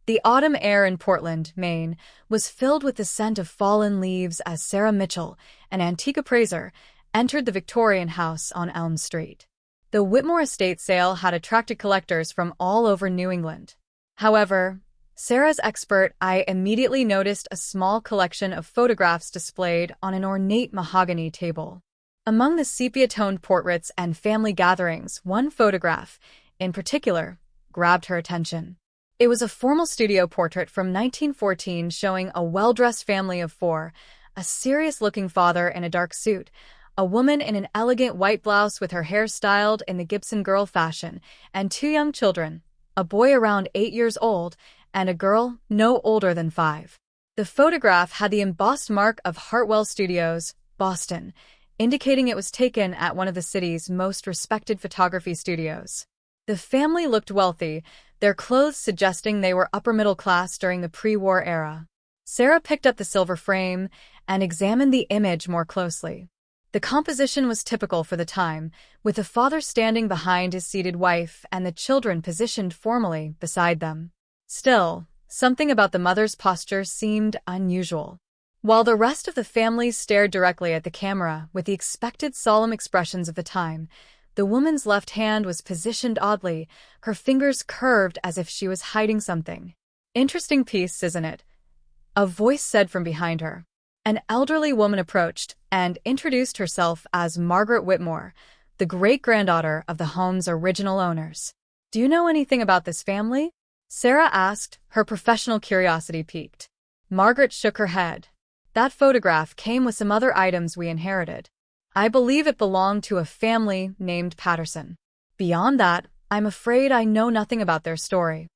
The autumn air in Portland, Maine, was filled with the scent of fallen leaves as Sarah Mitchell, an antique appraiser, entered the Victorian house on Elm Street. The Whitmore estate sale had attracted collectors from all over New England. However, Sarah's expert eye immediately noticed a small collection of photographs displayed on an ornate mahogany table. Among the sepia-toned portraits and family gatherings, one photograph, in particular, grabbed her attention. It was a formal studio portrait from 1914 showing a well-dressed family of four, a serious-looking father in a dark suit, a woman in an elegant white blouse with her hair styled in the Gibson girl fashion, and two young children, a boy around 8 years old and a girl no older than 5. The photograph had the embossed mark of Hartwell Studios, Boston, indicating it was taken at one of the city's most respected photography studios. The family looked wealthy, their clothes suggesting they were upper-middle class during the pre-war era. Sarah picked up the silver frame and examined the image more closely. The composition was typical for the time, with the father standing behind his seated wife and the children positioned formally beside them. Still, something about the mother's posture seemed unusual. While the rest of the family stared directly at the camera with the expected solemn expressions of the time, the woman's left hand was positioned oddly, her fingers curved as if she was hiding something. "Interesting piece, isn't it?" a voice said from behind her. An elderly woman approached and introduced herself as Margaret Whitmore, the great-granddaughter of the home's original owners. "Do you know anything about this family?" Sarah asked, her professional curiosity piqued. Margaret shook her head. "That photograph came with some other items we inherited. I believe it belonged to a family named Patterson. Beyond that, I'm afraid I know nothing about their story."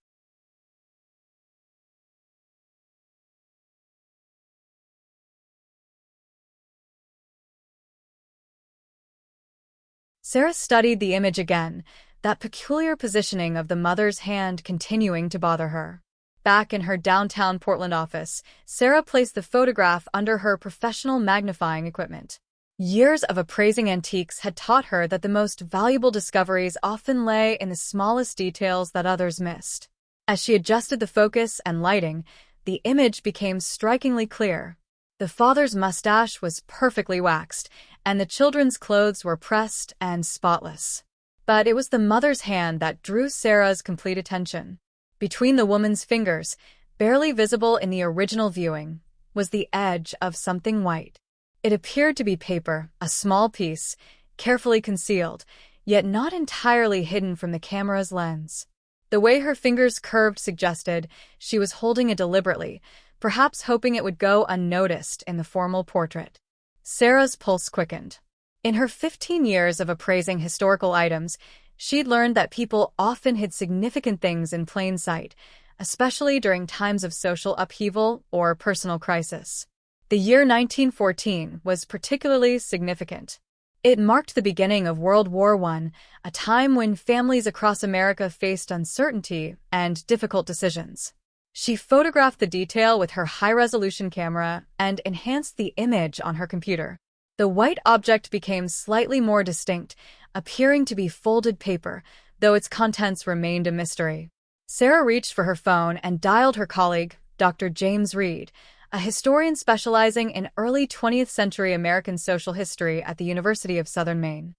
Sarah studied the image again, that peculiar positioning of the mother's hand continuing to bother her. Back in her downtown Portland office, Sarah placed the photograph under her professional magnifying equipment. Years of appraising antiques had taught her that the most valuable discoveries often lay in the smallest details that others missed. As she adjusted the focus and lighting, the image became strikingly clear. The father's mustache was perfectly waxed, and the children's clothes were pressed and spotless. But it was the mother's hand that drew Sarah's complete attention. Between the woman's fingers, barely visible in the original viewing, was the edge of something white. It appeared to be paper, a small piece, carefully concealed, yet not entirely hidden from the camera's lens. The way her fingers curved suggested she was holding it deliberately, perhaps hoping it would go unnoticed in the formal portrait. Sarah's pulse quickened. In her 15 years of appraising historical items, she'd learned that people often hid significant things in plain sight, especially during times of social upheaval or personal crisis. The year 1914 was particularly significant. It marked the beginning of World War I, a time when families across America faced uncertainty and difficult decisions. She photographed the detail with her high-resolution camera and enhanced the image on her computer. The white object became slightly more distinct, appearing to be folded paper, though its contents remained a mystery. Sarah reached for her phone and dialed her colleague, Dr. James Reed, a historian specializing in early 20th century American social history at the University of Southern Maine.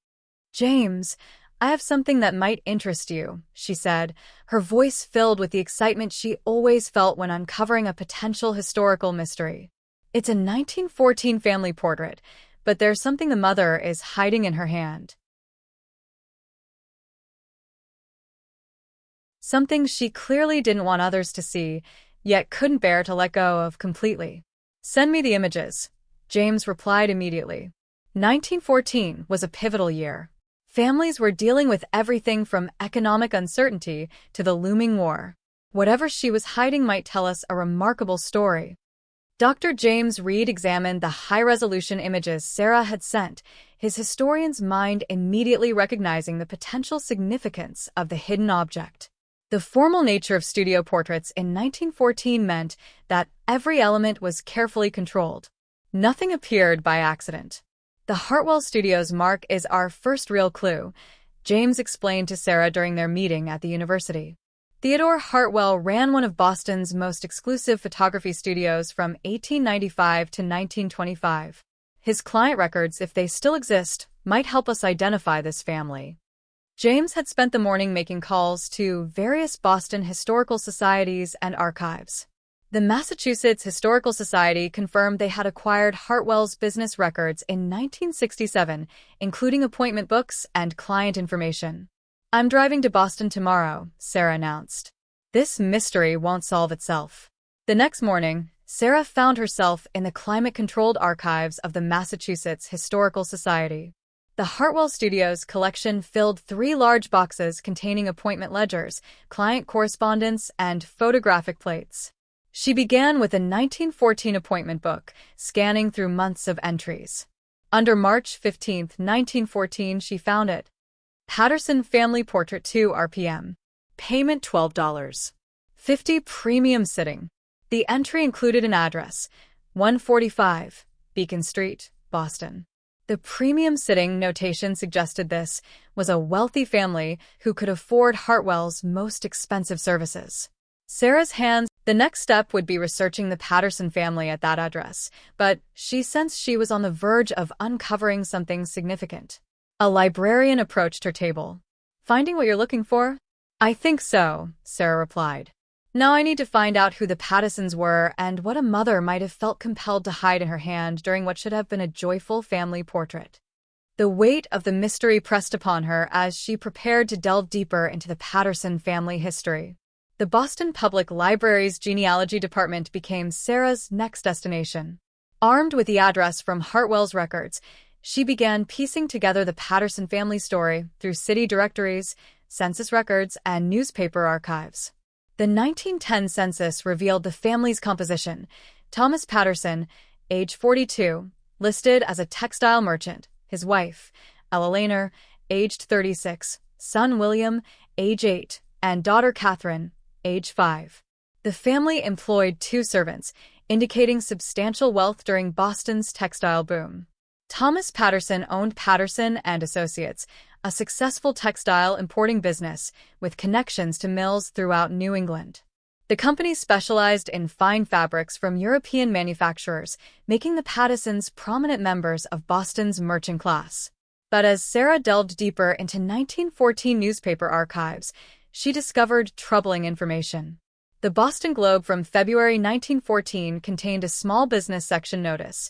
"James, I have something that might interest you," she said, her voice filled with the excitement she always felt when uncovering a potential historical mystery. "It's a 1914 family portrait, but there's something the mother is hiding in her hand. Something she clearly didn't want others to see, yet couldn't bear to let go of completely." "Send me the images," James replied immediately. 1914 was a pivotal year. Families were dealing with everything from economic uncertainty to the looming war. Whatever she was hiding might tell us a remarkable story. Dr. James Reed examined the high-resolution images Sarah had sent, his historian's mind immediately recognizing the potential significance of the hidden object. The formal nature of studio portraits in 1914 meant that every element was carefully controlled. Nothing appeared by accident. "The Hartwell Studios mark is our first real clue," James explained to Sarah during their meeting at the university. Theodore Hartwell ran one of Boston's most exclusive photography studios from 1895 to 1925. His client records, if they still exist, might help us identify this family. James had spent the morning making calls to various Boston historical societies and archives. The Massachusetts Historical Society confirmed they had acquired Hartwell's business records in 1967, including appointment books and client information. "I'm driving to Boston tomorrow," Sarah announced. This mystery won't solve itself. The next morning, Sarah found herself in the climate-controlled archives of the Massachusetts Historical Society. The Hartwell Studios collection filled 3 large boxes containing appointment ledgers, client correspondence, and photographic plates. She began with a 1914 appointment book, scanning through months of entries. Under March 15, 1914, she found it. Patterson Family Portrait 2 RPM. Payment $12.50 premium sitting. The entry included an address, 145 Beacon Street, Boston. The premium sitting notation suggested this was a wealthy family who could afford Hartwell's most expensive services. Sarah's hands. The next step would be researching the Patterson family at that address, but she sensed she was on the verge of uncovering something significant. A librarian approached her table. "Finding what you're looking for?" "I think so," Sarah replied. "Now I need to find out who the Pattersons were and what a mother might have felt compelled to hide in her hand during what should have been a joyful family portrait." The weight of the mystery pressed upon her as she prepared to delve deeper into the Patterson family history. The Boston Public Library's genealogy department became Sarah's next destination. Armed with the address from Hartwell's records, she began piecing together the Patterson family story through city directories, census records, and newspaper archives. The 1910 census revealed the family's composition. Thomas Patterson, age 42, listed as a textile merchant. His wife, Ella Laner, aged 36, son William, age 8, and daughter Catherine, age 5. The family employed 2 servants, indicating substantial wealth during Boston's textile boom. Thomas Patterson owned Patterson and Associates, a successful textile importing business with connections to mills throughout New England. The company specialized in fine fabrics from European manufacturers, making the Pattersons prominent members of Boston's merchant class. But as Sarah delved deeper into 1914 newspaper archives, she discovered troubling information. The Boston Globe from February 1914 contained a small business section notice.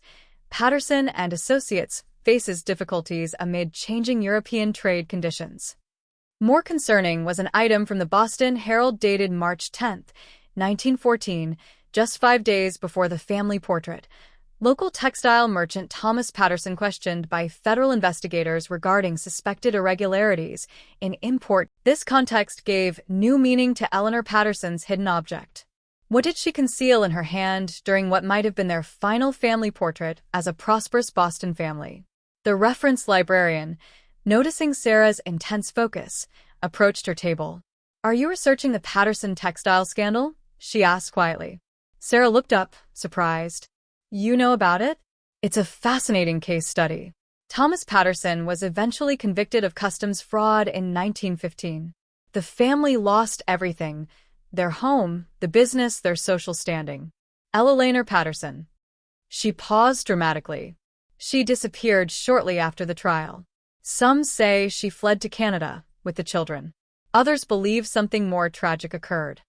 Patterson and Associates faces difficulties amid changing European trade conditions. More concerning was an item from the Boston Herald dated March 10, 1914, just 5 days before the family portrait. Local textile merchant Thomas Patterson questioned by federal investigators regarding suspected irregularities in import. This context gave new meaning to Eleanor Patterson's hidden object. What did she conceal in her hand during what might have been their final family portrait as a prosperous Boston family? The reference librarian, noticing Sarah's intense focus, approached her table. "Are you researching the Patterson textile scandal?" she asked quietly. Sarah looked up, surprised. "You know about it?" "It's a fascinating case study." Thomas Patterson was eventually convicted of customs fraud in 1915. The family lost everything: their home, the business, their social standing. Ella Laner Patterson. She paused dramatically. She disappeared shortly after the trial. Some say she fled to Canada with the children. Others believe something more tragic occurred.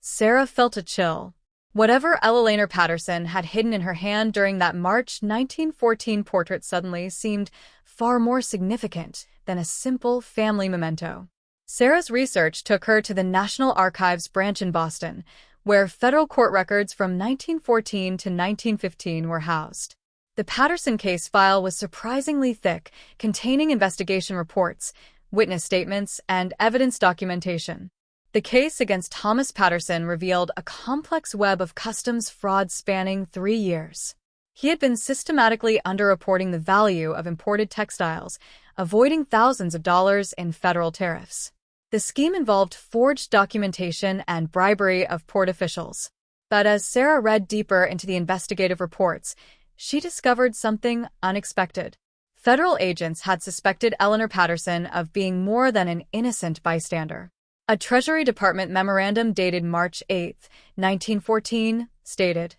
Sarah felt a chill. Whatever Ella Laner Patterson had hidden in her hand during that March 1914 portrait suddenly seemed far more significant than a simple family memento. Sarah's research took her to the National Archives branch in Boston, where federal court records from 1914 to 1915 were housed. The Patterson case file was surprisingly thick, containing investigation reports, witness statements, and evidence documentation. The case against Thomas Patterson revealed a complex web of customs fraud spanning 3 years. He had been systematically underreporting the value of imported textiles, avoiding thousands of dollars in federal tariffs. The scheme involved forged documentation and bribery of port officials. But as Sarah read deeper into the investigative reports, she discovered something unexpected. Federal agents had suspected Eleanor Patterson of being more than an innocent bystander. A Treasury Department memorandum dated March 8, 1914, stated,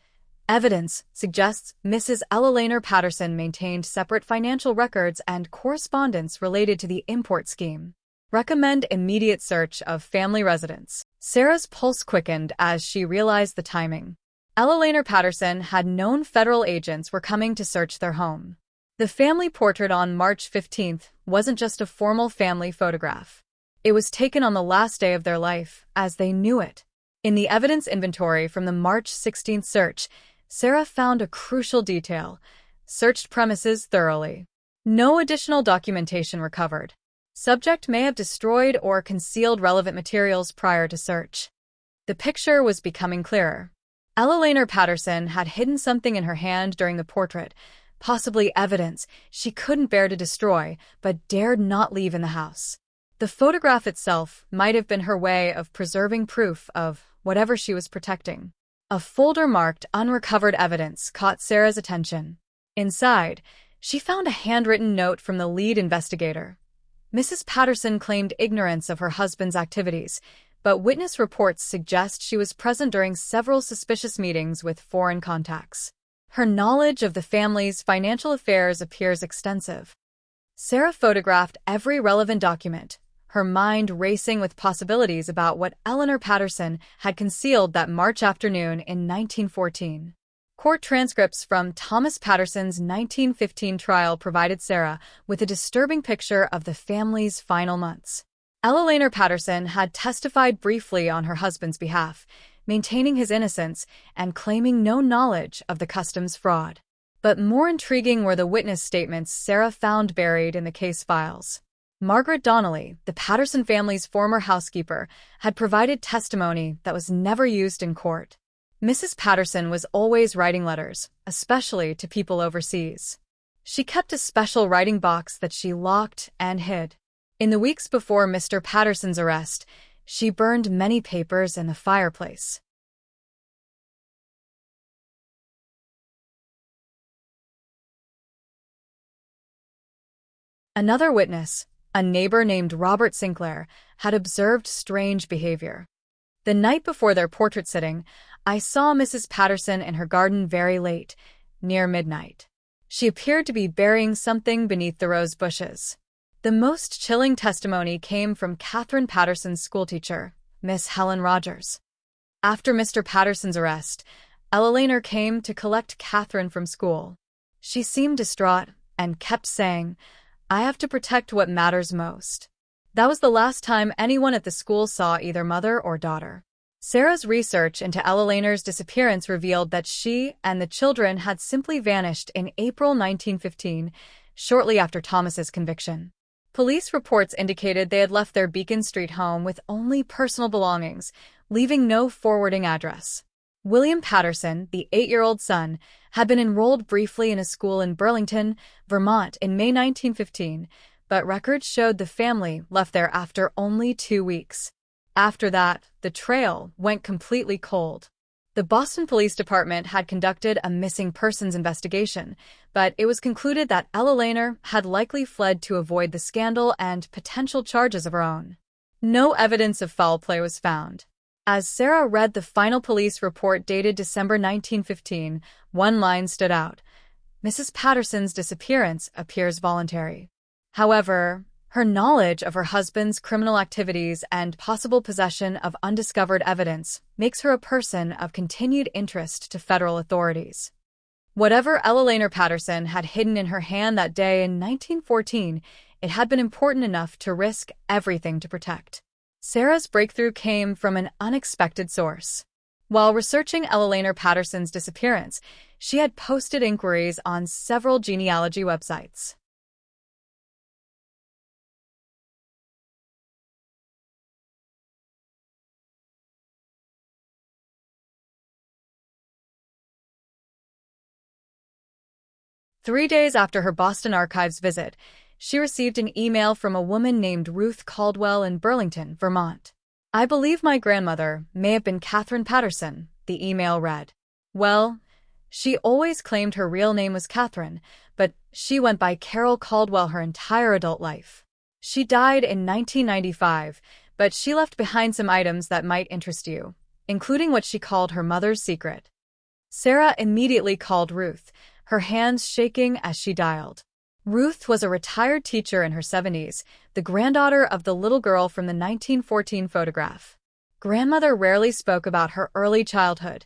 "Evidence suggests Mrs. Ella Patterson maintained separate financial records and correspondence related to the import scheme. Recommend immediate search of family residence." Sarah's pulse quickened as she realized the timing. Ella Patterson had known federal agents were coming to search their home. The family portrait on March 15th wasn't just a formal family photograph. It was taken on the last day of their life, as they knew it. In the evidence inventory from the March 16th search, Sarah found a crucial detail: searched premises thoroughly. No additional documentation recovered. Subject may have destroyed or concealed relevant materials prior to search. The picture was becoming clearer. Ella Patterson had hidden something in her hand during the portrait, possibly evidence she couldn't bear to destroy but dared not leave in the house. The photograph itself might have been her way of preserving proof of whatever she was protecting. A folder marked "Unrecovered Evidence" caught Sarah's attention. Inside, she found a handwritten note from the lead investigator. Mrs. Patterson claimed ignorance of her husband's activities, but witness reports suggest she was present during several suspicious meetings with foreign contacts. Her knowledge of the family's financial affairs appears extensive. Sarah photographed every relevant document, her mind racing with possibilities about what Eleanor Patterson had concealed that March afternoon in 1914. Court transcripts from Thomas Patterson's 1915 trial provided Sarah with a disturbing picture of the family's final months. Ella Patterson had testified briefly on her husband's behalf, maintaining his innocence and claiming no knowledge of the customs fraud. But more intriguing were the witness statements Sarah found buried in the case files. Margaret Donnelly, the Patterson family's former housekeeper, had provided testimony that was never used in court. Mrs. Patterson was always writing letters, especially to people overseas. She kept a special writing box that she locked and hid. In the weeks before Mr. Patterson's arrest, she burned many papers in the fireplace. Another witness, a neighbor named Robert Sinclair, had observed strange behavior. "The night before their portrait sitting, I saw Mrs. Patterson in her garden very late, near midnight. She appeared to be burying something beneath the rose bushes." The most chilling testimony came from Catherine Patterson's schoolteacher, Miss Helen Rogers. After Mr. Patterson's arrest, Ella came to collect Catherine from school. She seemed distraught and kept saying, "I have to protect what matters most." That was the last time anyone at the school saw either mother or daughter. Sarah's research into Ella disappearance revealed that she and the children had simply vanished in April 1915, shortly after Thomas's conviction. Police reports indicated they had left their Beacon Street home with only personal belongings, leaving no forwarding address. William Patterson, the 8-year-old son, had been enrolled briefly in a school in Burlington, Vermont in May 1915, but records showed the family left there after only 2 weeks. After that, the trail went completely cold. The Boston Police Department had conducted a missing persons investigation, but it was concluded that Ella had likely fled to avoid the scandal and potential charges of her own. No evidence of foul play was found. As Sarah read the final police report dated December 1915, one line stood out: "Mrs. Patterson's disappearance appears voluntary." However, her knowledge of her husband's criminal activities and possible possession of undiscovered evidence makes her a person of continued interest to federal authorities. Whatever Ella Patterson had hidden in her hand that day in 1914, it had been important enough to risk everything to protect. Sarah's breakthrough came from an unexpected source. While researching Ella Patterson's disappearance, she had posted inquiries on several genealogy websites. Three days after her Boston Archives visit, she received an email from a woman named Ruth Caldwell in Burlington, Vermont. "I believe my grandmother may have been Catherine Patterson," the email read. Well, she always claimed her real name was Catherine, but she went by Carol Caldwell her entire adult life. She died in 1995, but she left behind some items that might interest you, including what she called her mother's secret. Sarah immediately called Ruth, her hands shaking as she dialed. Ruth was a retired teacher in her 70s, the granddaughter of the little girl from the 1914 photograph. Grandmother rarely spoke about her early childhood,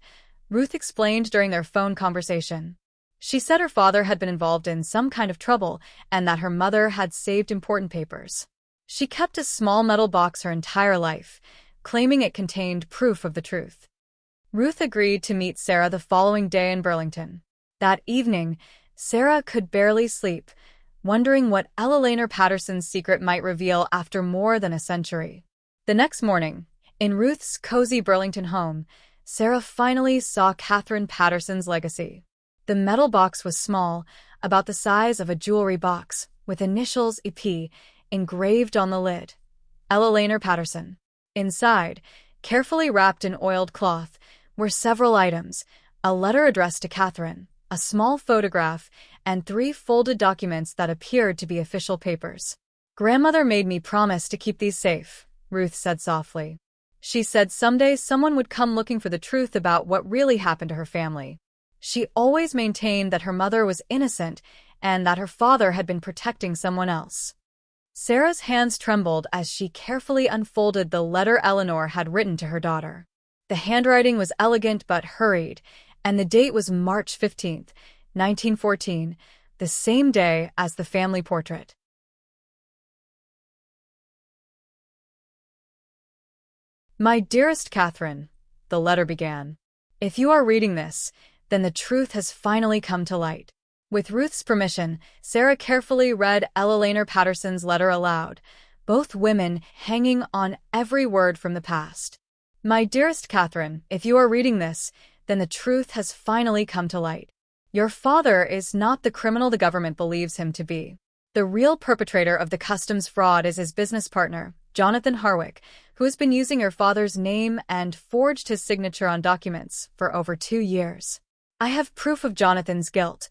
Ruth explained during their phone conversation. She said her father had been involved in some kind of trouble and that her mother had saved important papers. She kept a small metal box her entire life, claiming it contained proof of the truth. Ruth agreed to meet Sarah the following day in Burlington. That evening, Sarah could barely sleep, wondering what Ella Laner Patterson's secret might reveal after more than a century. The next morning, in Ruth's cozy Burlington home, Sarah finally saw Catherine Patterson's legacy. The metal box was small, about the size of a jewelry box, with initials EP engraved on the lid. Ella Laner Patterson. Inside, carefully wrapped in oiled cloth, were several items: a letter addressed to Catherine, a small photograph, and 3 folded documents that appeared to be official papers. "Grandmother made me promise to keep these safe," Ruth said softly. She said someday someone would come looking for the truth about what really happened to her family. She always maintained that her mother was innocent and that her father had been protecting someone else. Sarah's hands trembled as she carefully unfolded the letter Eleanor had written to her daughter. The handwriting was elegant but hurried, and the date was March 15, 1914, the same day as the family portrait. "My dearest Catherine," the letter began, "if you are reading this, then the truth has finally come to light." With Ruth's permission, Sarah carefully read Ella Laner Patterson's letter aloud, both women hanging on every word from the past. "My dearest Catherine, if you are reading this, then the truth has finally come to light. Your father is not the criminal the government believes him to be. The real perpetrator of the customs fraud is his business partner, Jonathan Harwick, who has been using your father's name and forged his signature on documents for over 2 years. I have proof of Jonathan's guilt,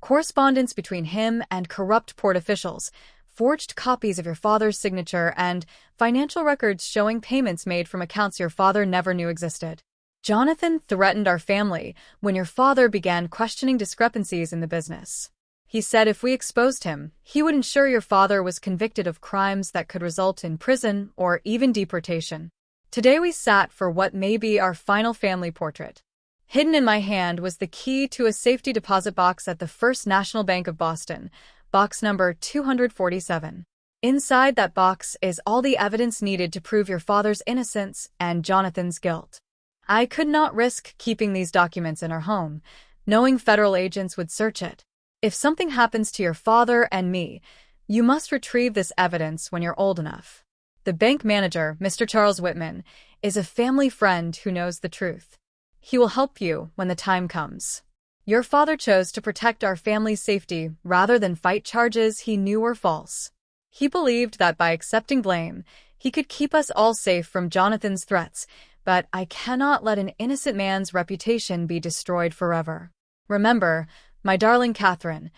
correspondence between him and corrupt port officials, forged copies of your father's signature, and financial records showing payments made from accounts your father never knew existed. Jonathan threatened our family when your father began questioning discrepancies in the business. He said if we exposed him, he would ensure your father was convicted of crimes that could result in prison or even deportation. Today we sat for what may be our final family portrait. Hidden in my hand was the key to a safety deposit box at the First National Bank of Boston, box number 247. Inside that box is all the evidence needed to prove your father's innocence and Jonathan's guilt. I could not risk keeping these documents in our home, knowing federal agents would search it. If something happens to your father and me, you must retrieve this evidence when you're old enough. The bank manager, Mr. Charles Whitman, is a family friend who knows the truth. He will help you when the time comes. Your father chose to protect our family's safety rather than fight charges he knew were false. He believed that by accepting blame, he could keep us all safe from Jonathan's threats, but I cannot let an innocent man's reputation be destroyed forever. Remember, my darling Catherine,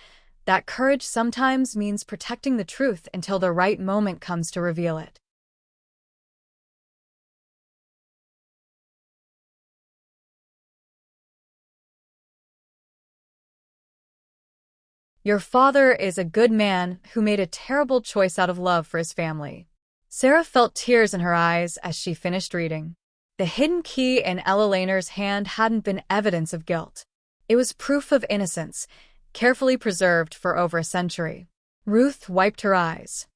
that courage sometimes means protecting the truth until the right moment comes to reveal it. Your father is a good man who made a terrible choice out of love for his family. Sarah felt tears in her eyes as she finished reading. The hidden key in Ella Laner's hand hadn't been evidence of guilt. It was proof of innocence, carefully preserved for over a century. Ruth wiped her eyes.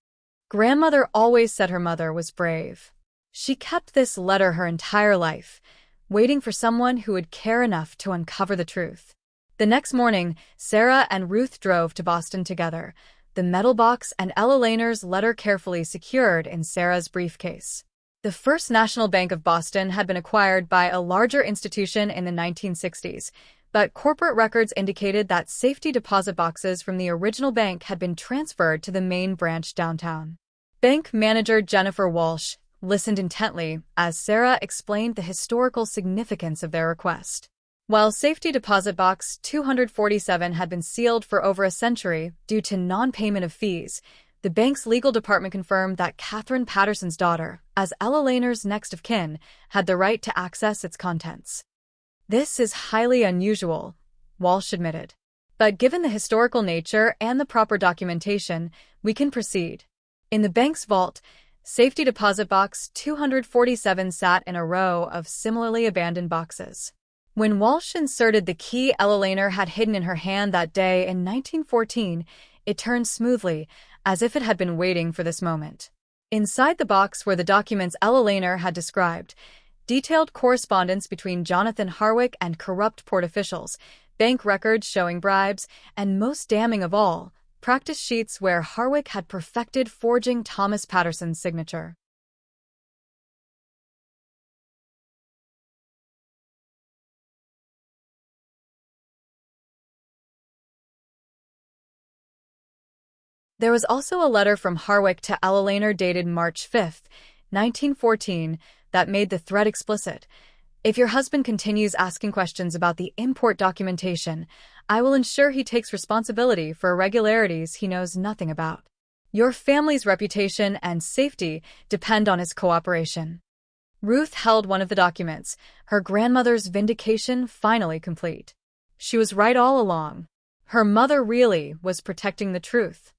Grandmother always said her mother was brave. She kept this letter her entire life, waiting for someone who would care enough to uncover the truth. The next morning, Sarah and Ruth drove to Boston together, the metal box and Ella Laner's letter carefully secured in Sarah's briefcase. The First National Bank of Boston had been acquired by a larger institution in the 1960s, but corporate records indicated that safety deposit boxes from the original bank had been transferred to the main branch downtown. Bank manager Jennifer Walsh listened intently as Sarah explained the historical significance of their request. While safety deposit box 247 had been sealed for over a century due to non-payment of fees, The bank's legal department confirmed that Catherine Patterson's daughter, as Ella Lehner's next of kin, had the right to access its contents. "This is highly unusual," Walsh admitted. "But given the historical nature and the proper documentation, we can proceed." In the bank's vault, safety deposit box 247 sat in a row of similarly abandoned boxes. When Walsh inserted the key Ella Lehner had hidden in her hand that day in 1914, it turned smoothly, as if it had been waiting for this moment. Inside the box were the documents Ella Lehner had described: detailed correspondence between Jonathan Harwick and corrupt port officials, bank records showing bribes, and most damning of all, practice sheets where Harwick had perfected forging Thomas Patterson's signature. There was also a letter from Harwick to Ella Lehner dated March 5, 1914, that made the threat explicit: "If your husband continues asking questions about the import documentation, I will ensure he takes responsibility for irregularities he knows nothing about. Your family's reputation and safety depend on his cooperation." Ruth held one of the documents, her grandmother's vindication finally complete. She was right all along. Her mother really was protecting the truth.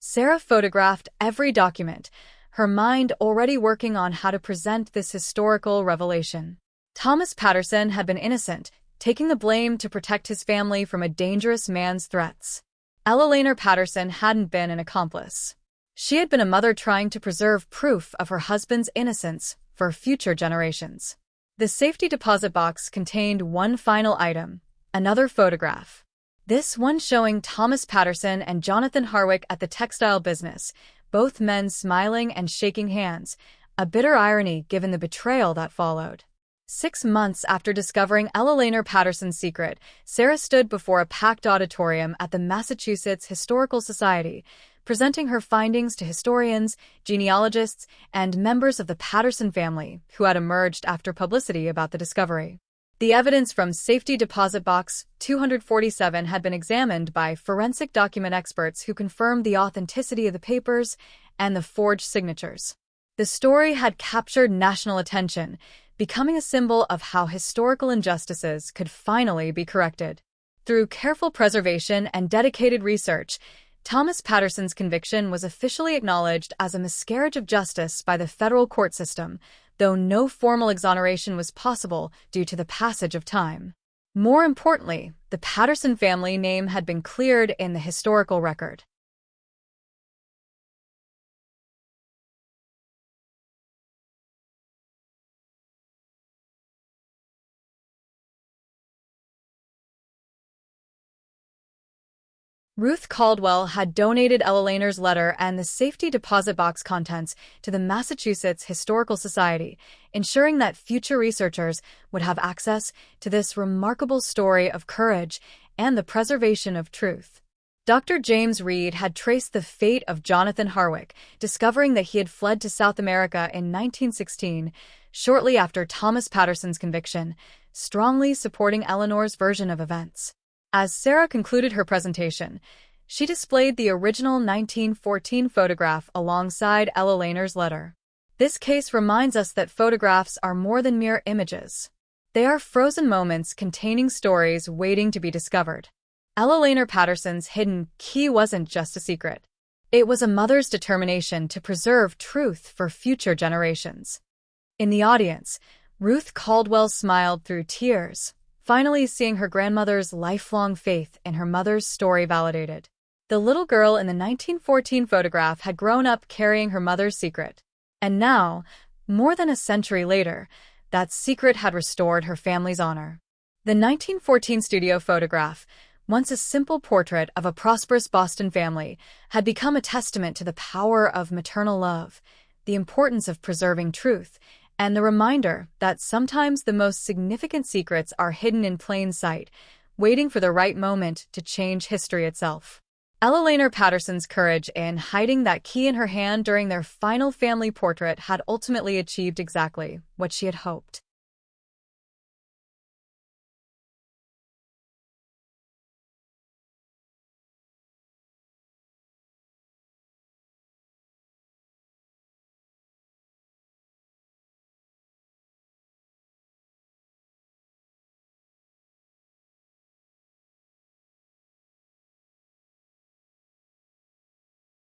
Sarah photographed every document, her mind already working on how to present this historical revelation. Thomas Patterson had been innocent, taking the blame to protect his family from a dangerous man's threats. Ella Lehner Patterson hadn't been an accomplice. She had been a mother trying to preserve proof of her husband's innocence for future generations. The safety deposit box contained one final item, another photograph. This one showing Thomas Patterson and Jonathan Harwick at the textile business, both men smiling and shaking hands, a bitter irony given the betrayal that followed. 6 months after discovering Ella Lehner Patterson's secret, Sarah stood before a packed auditorium at the Massachusetts Historical Society, presenting her findings to historians, genealogists, and members of the Patterson family who had emerged after publicity about the discovery. The evidence from Safety Deposit Box 247 had been examined by forensic document experts who confirmed the authenticity of the papers and the forged signatures. The story had captured national attention, becoming a symbol of how historical injustices could finally be corrected. Through careful preservation and dedicated research, Thomas Patterson's conviction was officially acknowledged as a miscarriage of justice by the federal court system, though no formal exoneration was possible due to the passage of time. More importantly, the Patterson family name had been cleared in the historical record. Ruth Caldwell had donated Ella Lehner's letter and the safety deposit box contents to the Massachusetts Historical Society, ensuring that future researchers would have access to this remarkable story of courage and the preservation of truth. Dr. James Reed had traced the fate of Jonathan Harwick, discovering that he had fled to South America in 1916, shortly after Thomas Patterson's conviction, strongly supporting Eleanor's version of events. As Sarah concluded her presentation, she displayed the original 1914 photograph alongside Ella Lehner's letter. This case reminds us that photographs are more than mere images. They are frozen moments containing stories waiting to be discovered. Ella Lehner Patterson's hidden key wasn't just a secret. It was a mother's determination to preserve truth for future generations. In the audience, Ruth Caldwell smiled through tears, finally seeing her grandmother's lifelong faith in her mother's story validated. The little girl in the 1914 photograph had grown up carrying her mother's secret. And now, more than a century later, that secret had restored her family's honor. The 1914 studio photograph, once a simple portrait of a prosperous Boston family, had become a testament to the power of maternal love, the importance of preserving truth, and the reminder that sometimes the most significant secrets are hidden in plain sight, waiting for the right moment to change history itself. Ella Lehner Patterson's courage in hiding that key in her hand during their final family portrait had ultimately achieved exactly what she had hoped.